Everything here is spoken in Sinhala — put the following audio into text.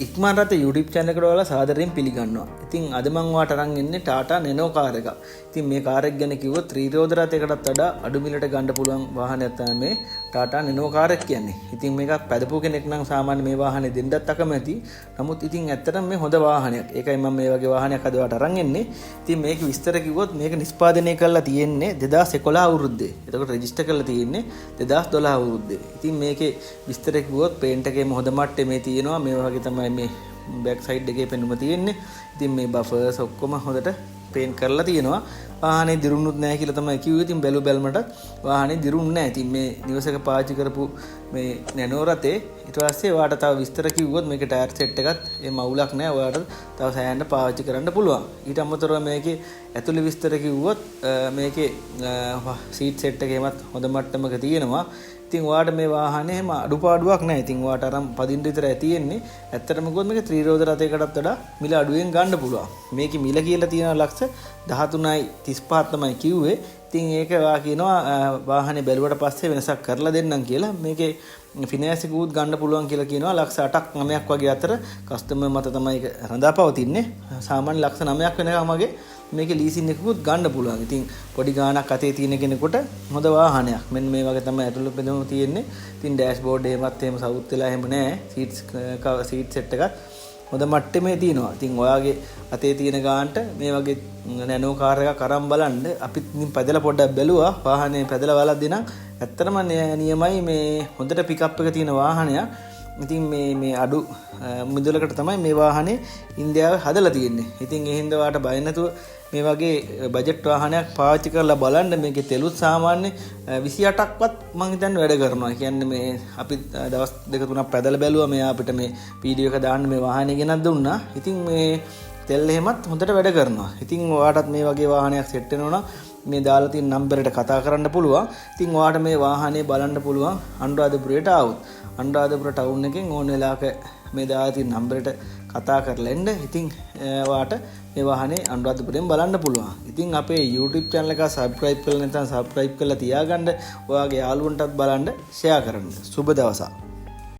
ඉක්මන් රට YouTube channel එකට ඔයාලා සාදරයෙන් පිළිගන්නවා. ඉතින් අද මම ඔයාලට අරන් එන්නේ Tata Nano කාර් එක. ඉතින් මේ කාර් එක ගැන කිව්වොත් ත්‍රිරෝද රථයකටත් වඩා අඩු මිලට ගන්න පුළුවන් වාහනයක් තමයි මේ Tata Nano කාර් එක කියන්නේ. ඉතින් මේක පැදපු කෙනෙක් නම් සාමාන්‍ය මේ වාහනේ දෙන්නත් අකමැති. නමුත් ඉතින් ඇත්තටම මේ හොඳ වාහනයක්. ඒකයි මම මේ වගේ වාහනයක් අද ඔයාලට අරන් එන්නේ. ඉතින් මේක විස්තර කිව්වොත් මේක නිෂ්පාදනය කරලා තියෙන්නේ 2011 අවුරුද්දේ. එතකොට රෙජිස්ටර් කරලා තියෙන්නේ 2012 අවුරුද්දේ. ඉතින් මේකේ විස්තර කිව්වොත් පේන්ට් එකේම හොඳ මට්ටමේ තියෙනවා. මේ වගේ තමයි මේ බෑක් සයිඩ් එකේ පෙනුම තියෙන්නේ. ඉතින් මේ බෆර්ස් ඔක්කොම හොඳට පේන්ට් කරලා තියෙනවා. වාහනේ දිරුණුත් නැහැ කියලා තමයි කිව්වේ. ඉතින් බැලුමට වාහනේ දිරුන්නේ නැහැ. ඉතින් මේ නිවසක පාවිච්චි කරපු මේ නැනෝ රතේ ඊට පස්සේ ඔයාලට තව විස්තර කිව්වොත් මේකේ ටයර් සෙට් එකත් ඒ මවුලක් නැහැ. ඔයාලට තව සෑහෙන්න පාවිච්චි කරන්න පුළුවන්. ඊට අමතරව මේකේ ඇතුළේ විස්තර කිව්වොත් මේකේ සීට් සෙට් එකේමත් හොඳ මට්ටමක තියෙනවා. ඉතින් ඔයාලට මේ වාහනේ හැම අඩුපාඩුවක් නැහැ. ඉතින් ඔයාලට අරන් පදින්න විතරයි තියෙන්නේ. ඇත්තටම කිව්වොත් මේක ත්‍රිරෝද රථයකටත් වඩා මිල අඩුවෙන් ගන්න පුළුවන්. මේකේ මිල කියලා තියෙන ලක්ෂ 13.35 තමයි කිව්වේ. ඉතින් ඒක වා කියනවා වාහනේ බැලුවට පස්සේ වෙනසක් කරලා දෙන්නම් කියලා. මේකේ ෆිනෑන්ස් එක උත් ගන්න පුළුවන් කියලා කියනවා. ලක්ෂ 8ක් 9ක් වගේ අතර කස්ටමර් මත තමයි ඒක රඳාපවතින්නේ. සාමාන්‍ය ලක්ෂ 9ක් වෙනකම් වගේ මේකේ ලීසින් එකකුත් ගන්න පුළුවන්. ඉතින් පොඩි ගාණක් අතේ තියෙන කෙනෙකුට හොඳ වාහනයක්. මෙන්න මේ වගේ තමයි ඇතුළේ පෙනුම තියෙන්නේ. ඉතින් ඩෑෂ්බෝඩ් එකමත් එහෙම සවුත් වෙලා එහෙම නැහැ. සීට් සෙට් එකත් හොඳ මට්ටමේ තියෙනවා. ඉතින් ඔයාගේ අතේ තියෙන ගානට මේ වගේ නැනෝ කාර් එකක් අරන් බලන්න. අපිත් ඉතින් පැදලා පොඩ්ඩක් බැලුවා. වාහනේ පැදලා බලද්දී නම් ඇත්තටම නියමයි මේ හොඳට පිකප් එක තියෙන වාහනයක්. ඉතින් මේ අඩු මුදලකට තමයි මේ වාහනේ ඉන්දියාවේ හදලා තියෙන්නේ. ඉතින් ඒ හින්දා ඔයාලට බය නැතුව මේ වගේ බජට් වාහනයක් පාවිච්චි කරලා බලන්න. මේකේ තෙලුත් සාමාන්‍ය 28ක්වත් මම හිතන්නේ වැඩ කරනවා. කියන්නේ මේ අපි දවස් දෙක තුනක් පැදලා බැලුවා. මේ අපිට මේ වීඩියෝ එක දාන්න මේ වාහනේ ගෙනත් දුන්නා. ඉතින් මේ තෙල් එහෙමත් හොඳට වැඩ කරනවා. ඉතින් ඔයාටත් මේ වගේ වාහනයක් සෙට් වෙනවා නම් මේ දාලා තියෙන නම්බරයට කතා කරන්න පුළුවන්. ඉතින් ඔයාට මේ වාහනේ බලන්න පුළුවන් අනුරාධපුරයට ආවොත්. අනුරාධපුර ටවුන් එකෙන් ඕන වෙලාවක මේ දාලා තියෙන නම්බරයට කතා කරලා එන්න. ඉතින් ඔයාට මේ වාහනේ අනුරාධපුරයෙන් බලන්න පුළුවන්. ඉතින් අපේ YouTube channel එක subscribe කරලා නැත්නම් subscribe කරලා තියාගන්න. ඔයාගේ යාළුවන්ටත් බලන්න share කරන්න. සුබ දවසක්.